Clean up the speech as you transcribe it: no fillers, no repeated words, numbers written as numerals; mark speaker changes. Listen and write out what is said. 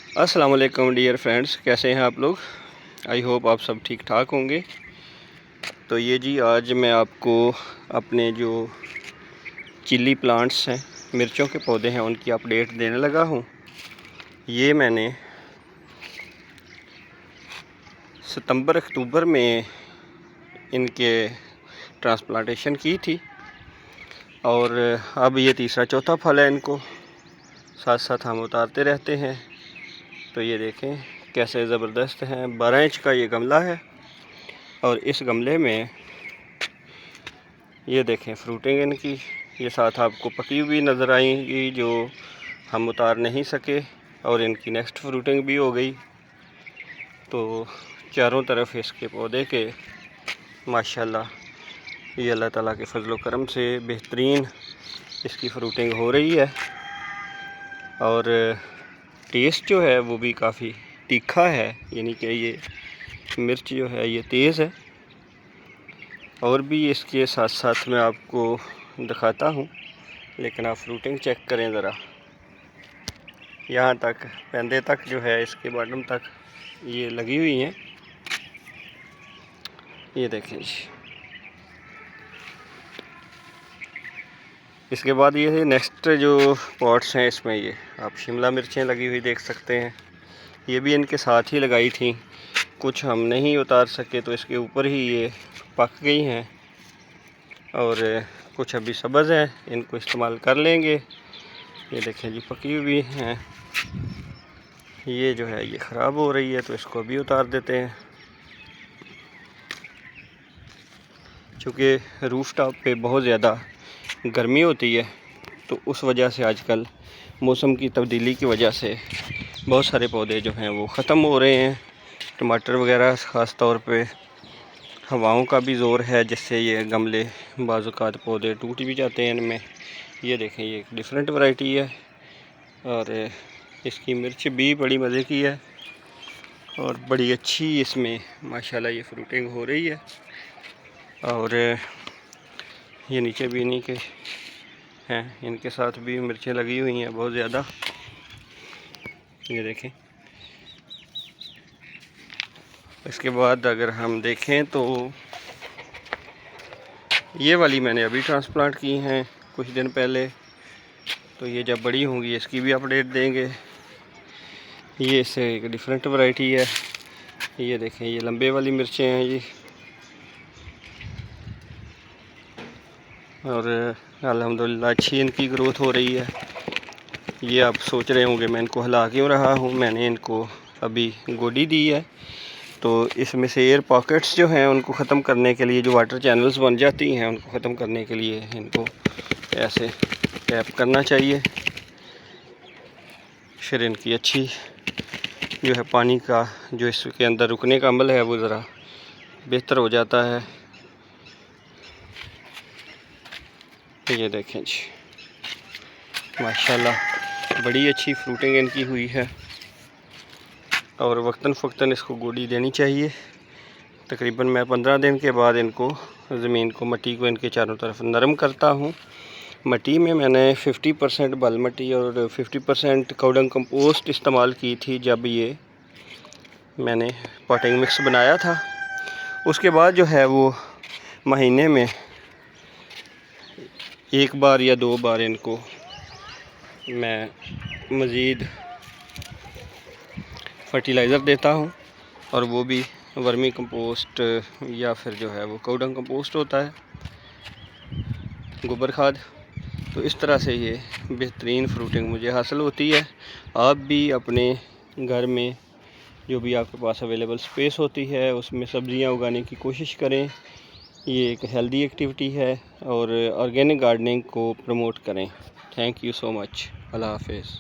Speaker 1: अस्सलाम वालेकुम dear friends, कैसे हैं आप लोग। आई होप आप सब ठीक ठाक होंगे। तो ये जी आज मैं आपको अपने जो चिली प्लांट्स हैं, मिर्चों के पौधे हैं, उनकी अपडेट देने लगा हूँ। ये मैंने सितंबर अक्टूबर में इनके ट्रांसप्लांटेशन की थी और अब ये तीसरा चौथा फल है। इनको साथ साथ हम उतारते रहते हैं। तो ये देखें कैसे ज़बरदस्त हैं। 12 इंच का ये गमला है और इस गमले में ये देखें फ्रूटिंग इनकी। ये साथ आपको पकी हुई नज़र आएंगी जो हम उतार नहीं सके, और इनकी नेक्स्ट फ्रूटिंग भी हो गई। तो चारों तरफ इसके पौधे के माशाल्लाह ये अल्लाह ताला के फजल करम से बेहतरीन इसकी फ्रूटिंग हो रही है। और टेस्ट जो है वो भी काफ़ी तीखा है, यानी कि ये मिर्च जो है ये तेज़ है। और भी इसके साथ साथ मैं आपको दिखाता हूँ, लेकिन आप फ्रूटिंग चेक करें ज़रा। यहाँ तक पेंदे तक जो है इसके बॉटम तक ये लगी हुई हैं। ये देखें जी। इसके बाद ये नेक्स्ट जो पॉट्स हैं इसमें ये आप शिमला मिर्चें लगी हुई देख सकते हैं। ये भी इनके साथ ही लगाई थी, कुछ हम नहीं उतार सके तो इसके ऊपर ही ये पक गई हैं और कुछ अभी सब्ज़ हैं, इनको इस्तेमाल कर लेंगे। ये देखें जी पकी हुई हैं। ये जो है ये ख़राब हो रही है तो इसको भी उतार देते हैं। चूँकि रूफ टॉप पे बहुत ज़्यादा गर्मी होती है तो उस वजह से आजकल मौसम की तब्दीली की वजह से बहुत सारे पौधे जो हैं वो ख़त्म हो रहे हैं। टमाटर वगैरह ख़ास तौर पे हवाओं का भी ज़ोर है, जिससे ये गमले बाज़ात पौधे टूट भी जाते हैं इनमें। ये देखें ये एक डिफरेंट वैरायटी है और इसकी मिर्च भी बड़ी मज़े की है और बड़ी अच्छी इसमें माशाल्लाह ये फ्रूटिंग हो रही है। और ये नीचे भी इन्हीं के हैं, इनके साथ भी मिर्चें लगी हुई हैं बहुत ज़्यादा। ये देखें। इसके बाद अगर हम देखें तो ये वाली मैंने अभी ट्रांसप्लांट की हैं कुछ दिन पहले, तो ये जब बड़ी होंगी इसकी भी अपडेट देंगे। ये इससे एक डिफरेंट वैरायटी है। ये देखें ये लंबे वाली मिर्चें हैं जी, और अल्हम्दुलिल्लाह अच्छी इनकी ग्रोथ हो रही है। ये आप सोच रहे होंगे मैं इनको हिला क्यों रहा हूँ। मैंने इनको अभी गोडी दी है, तो इसमें से एयर पॉकेट्स जो हैं उनको ख़त्म करने के लिए, जो वाटर चैनल्स बन जाती हैं उनको ख़त्म करने के लिए इनको ऐसे टैप करना चाहिए। फिर इनकी अच्छी जो है पानी का जो इसके अंदर रुकने का अमल है वो ज़रा बेहतर हो जाता है। ये देखें जी माशाल्लाह बड़ी अच्छी फ्रूटिंग इनकी हुई है और वक्तन फ़क्तन इसको गोडी देनी चाहिए। तकरीबन मैं 15 दिन के बाद इनको ज़मीन को, मट्टी को इनके चारों तरफ नरम करता हूँ। मट्टी में मैंने 50% बल मट्टी और 50% काउडंग कंपोस्ट इस्तेमाल की थी जब ये मैंने पॉटिंग मिक्स बनाया था। उसके बाद जो है वो महीने में एक बार या 2 बार इनको मैं मज़ीद फर्टिलाइज़र देता हूँ, और वो भी वर्मी कंपोस्ट या फिर जो है वो काउडंग कंपोस्ट होता है, गोबर खाद। तो इस तरह से ये बेहतरीन फ्रूटिंग मुझे हासिल होती है। आप भी अपने घर में जो भी आपके पास अवेलेबल स्पेस होती है उसमें सब्ज़ियाँ उगाने की कोशिश करें। ये एक हेल्दी एक्टिविटी है और ऑर्गेनिक गार्डनिंग को प्रमोट करें। Thank you so much. अल्लाह हाफ़िज़।